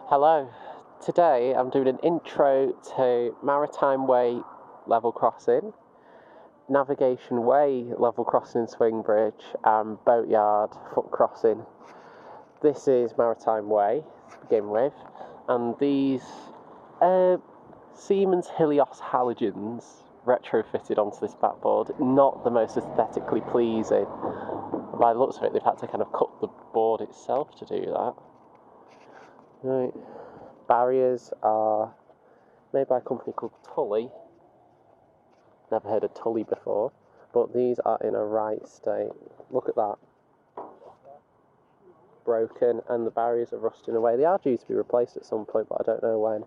Hello, today I'm doing an intro to Maritime Way level crossing, Navigation Way level crossing swing bridge and Boatyard foot crossing. This is Maritime Way to begin with, and these Siemens Helios halogens retrofitted onto this backboard, not the most aesthetically pleasing. By the looks of it, they've had to kind of cut the board itself to do that. Right. Barriers are made by a company called Tully. Never heard of Tully before, but these are in a right state. Look at that. Broken, and the barriers are rusting away. They are due to be replaced at some point, but I don't know when.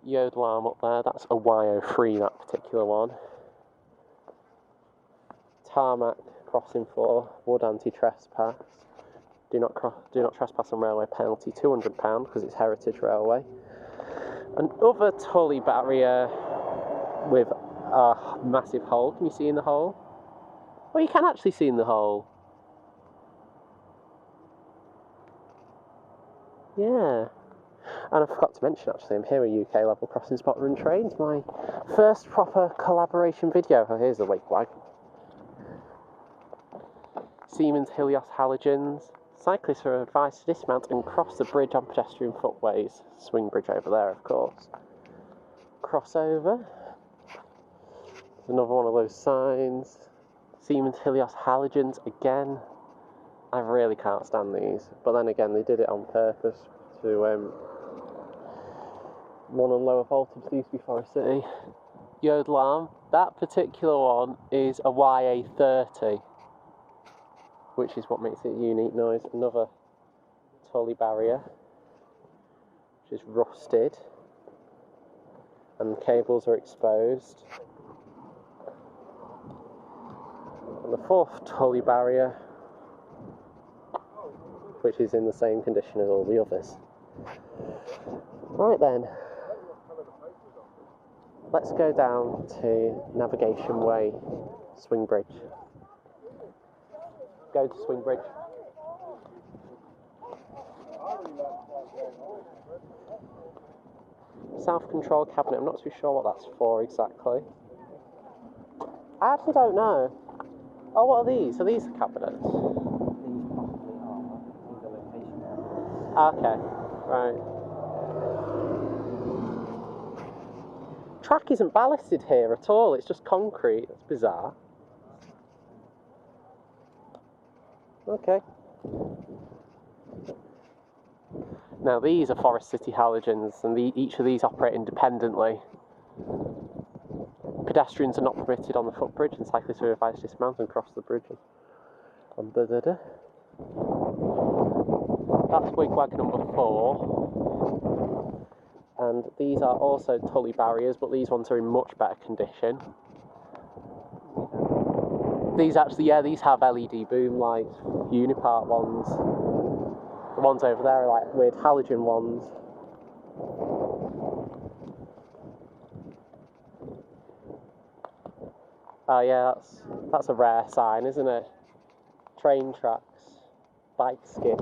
Yodel arm up there, that's a YO3, that particular one. Tarmac crossing floor, wood anti-trespass. Do not trespass on railway, penalty £200 because it's heritage railway. Another Tully barrier with a massive hole. Can you see in the hole? Well, you can actually see in the hole. Yeah. And I forgot to mention, actually, I'm here at UK Level Crossing Spotter and Trains, my first proper collaboration video. Oh, here's the wig-wag. Siemens Helios halogens. Cyclists are advised to dismount and cross the bridge on pedestrian footways. Swing bridge over there, of course. Crossover. There's another one of those signs. Siemens Helios halogens again. I really can't stand these, but then again, they did it on purpose to run on lower voltage. These used to be Forest City. Yodel arm. That particular one is a YA30. Which is what makes it a unique noise. Another Tully barrier, which is rusted, and the cables are exposed. And the fourth Tully barrier, which is in the same condition as all the others. Right then, let's go down to Navigation Way swing bridge. Go to swing bridge. Self-control cabinet, I'm not too sure what that's for exactly. I actually don't know. Oh, what are these? Are these the cabinets? Okay, right. Track isn't ballasted here at all, it's just concrete. That's bizarre. Okay. Now these are Forest City halogens, and each of these operate independently. Pedestrians are not permitted on the footbridge, and cyclists are advised to dismount and cross the bridge. That's wigwag number 4. And these are also Tully barriers, but these ones are in much better condition. These actually, yeah, these have LED boom lights, Unipart ones. The ones over there are like weird halogen ones. Oh yeah, that's a rare sign, isn't it? Train tracks, bike skid.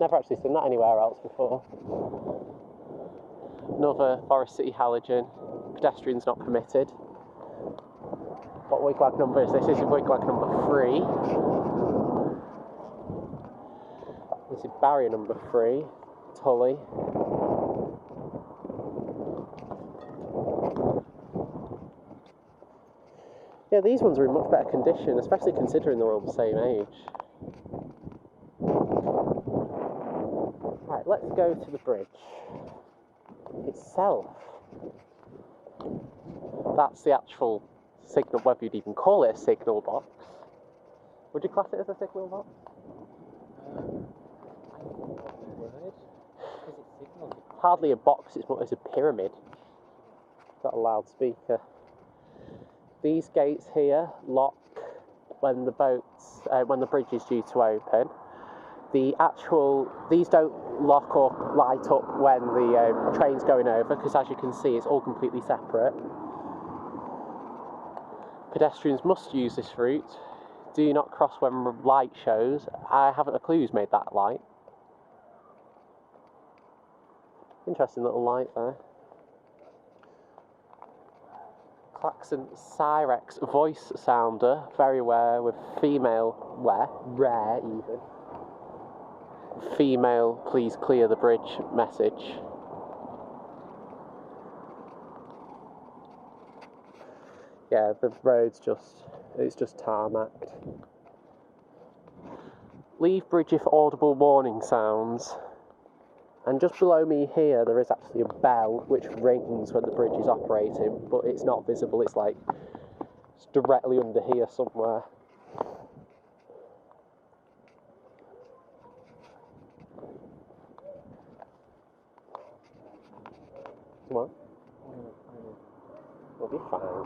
Never actually seen that anywhere else before. Another Forest City halogen, pedestrians not permitted. What wigwag number is this? This is wigwag number 3. This is barrier number 3, Tully. Yeah, these ones are in much better condition, especially considering they're all the same age. Right, let's go to the bridge itself. That's the actual signal, whether you'd even call it a signal box. Would you class it as a signal box? Hardly a box, it's a pyramid. Got a loudspeaker. These gates here lock when the bridge is due to open. These don't lock or light up when the train's going over, because as you can see, it's all completely separate. Pedestrians must use this route. Do not cross when light shows. I haven't a clue who's made that light. Interesting little light there. Klaxon Cyrex voice sounder, very rare with female, rare even. Female, please clear the bridge message. Yeah, the road's it's just tarmacked. Leave bridge if audible warning sounds. And just below me here, there is actually a bell which rings when the bridge is operating, but it's not visible. It's like it's directly under here somewhere. Come on. We'll be fine.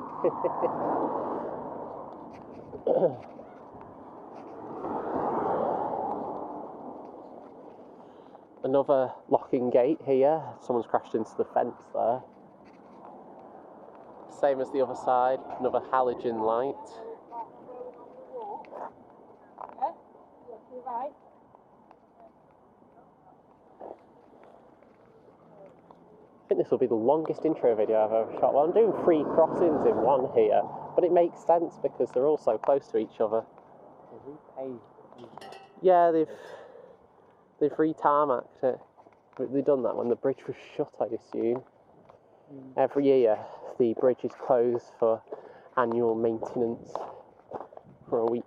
Another locking gate here. Someone's crashed into the fence there. Same as the other side, another halogen light. I think this will be the longest intro video I've ever shot. Well, I'm doing 3 crossings in one here, but it makes sense because they're all so close to each other. Yeah, they've re-tarmacked it. They've done that when the bridge was shut, I assume. Every year, the bridge is closed for annual maintenance for a week.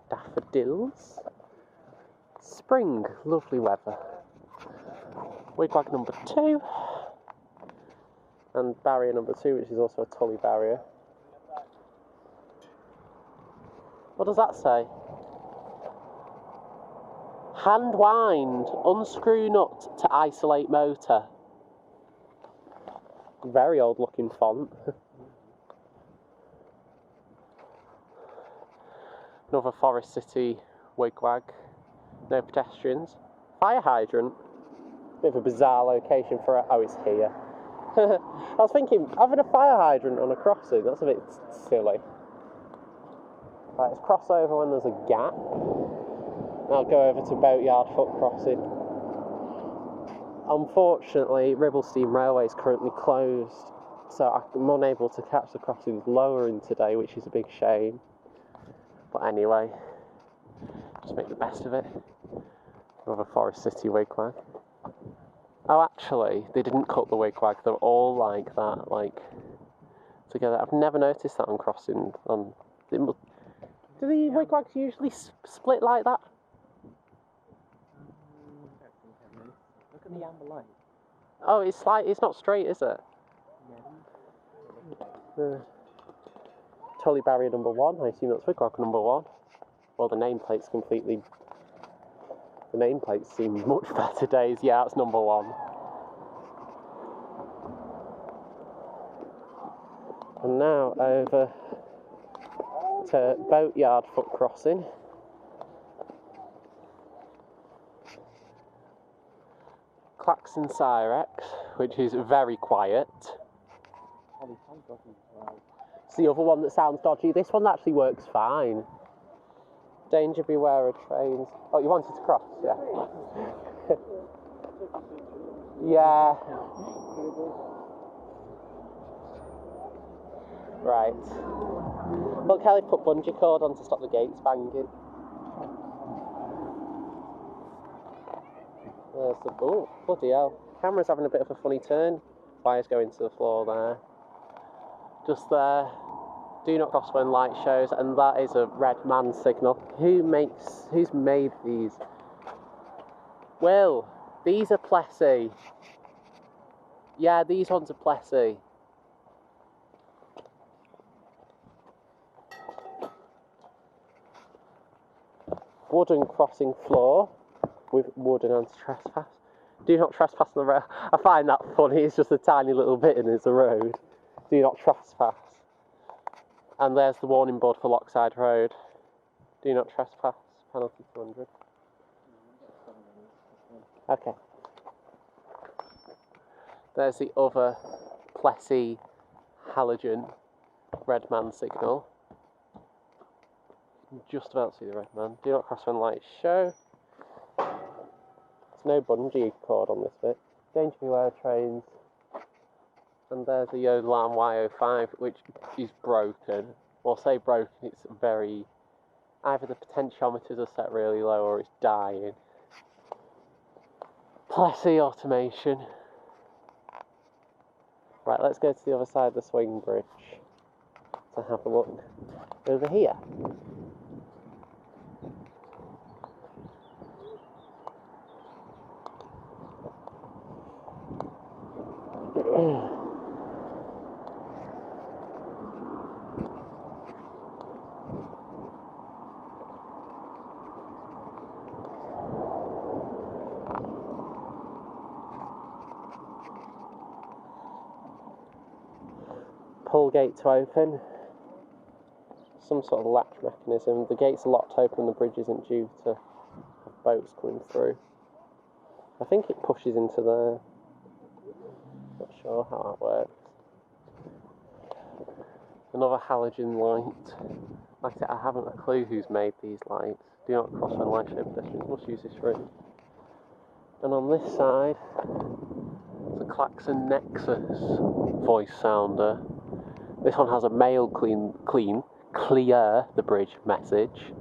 Daffodils. Spring, lovely weather. Wigwag number 2. And barrier number 2, which is also a Tully barrier. What does that say? Hand wind, unscrew nut to isolate motor. Very old looking font. Another Forest City wigwag. No pedestrians. Fire hydrant. Bit of a bizarre location for it. Oh, it's here. I was thinking, having a fire hydrant on a crossing, that's a bit silly. Right, let's cross over when there's a gap. I'll go over to Boatyard Foot Crossing. Unfortunately, Ribblestein Railway is currently closed, so I'm unable to catch the crossings lowering today, which is a big shame. But anyway, just make the best of it. Another Forest City wigwag. Oh, actually, they didn't cut the wigwag. They're all like that, like together. I've never noticed that on crossing. Do the wigwags usually split like that? Look at the amber light. Oh, it's not straight, is it? Tully barrier number 1. I assume that's wigwag number 1. Well, the nameplate's completely. The nameplate seems much better days. Yeah, that's number 1. And now over to Boatyard Foot Crossing. Klaxon Cyrex, which is very quiet. It's the other one that sounds dodgy. This one actually works fine. Danger beware of trains. Oh, you wanted to cross? Yeah. Yeah. Right. Well, Kelly put bungee cord on to stop the gates banging. There's the... Oh, bloody hell. Camera's having a bit of a funny turn. Wires going to the floor there. Just there. Do not cross when light shows, and that is a red man signal. Who's made these? Will, these are Plessy. Yeah, these ones are Plessy. Wooden crossing floor with wooden anti-trespass. Do not trespass on the rail. I find that funny, it's just a tiny little bit and it's a road. Do not trespass. And there's the warning board for Lockside Road. Do not trespass, penalty 200. Okay. There's the other Plessy halogen red man signal. You can just about see the red man. Do not cross when lights show. There's no bungee cord on this bit. Danger beware trains. And there's the Yodel Alarm Y05, which is broken. Well, say broken, it's very... Either the potentiometers are set really low or it's dying. Plessy automation. Right, let's go to the other side of the swing bridge to have a look over here. Pull gate to open. Some sort of latch mechanism. The gate's locked open, the bridge isn't due to have boats coming through. I think it pushes into there. Not sure how that works. Another halogen light. Like I said, I haven't a clue who's made these lights. Do not cross when light show pedestrians must use this route. And on this side, the Klaxon Nexus voice sounder. This one has a male clear the bridge message.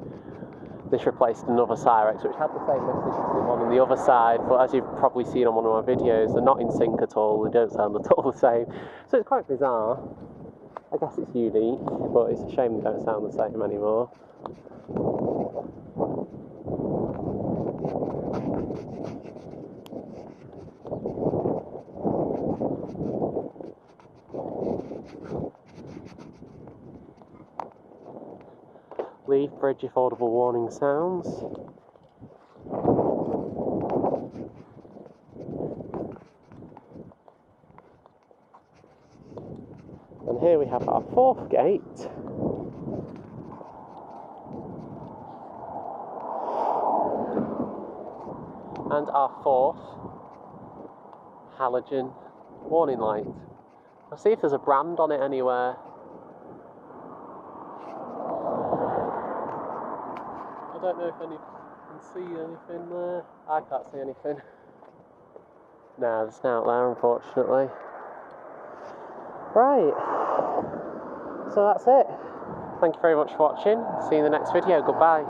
This replaced another Cyrex which had the same message as the one on the other side, but as you've probably seen on one of my videos, they're not in sync at all, they don't sound at all the same. So it's quite bizarre. I guess it's unique, but it's a shame they don't sound the same anymore. Leave bridge if audible warning sounds. And here we have our fourth gate. And our fourth halogen warning light. I'll see if there's a brand on it anywhere. I don't know if any can see anything there. I can't see anything. No, there's nothing out there, unfortunately. Right. So that's it. Thank you very much for watching. See you in the next video. Goodbye.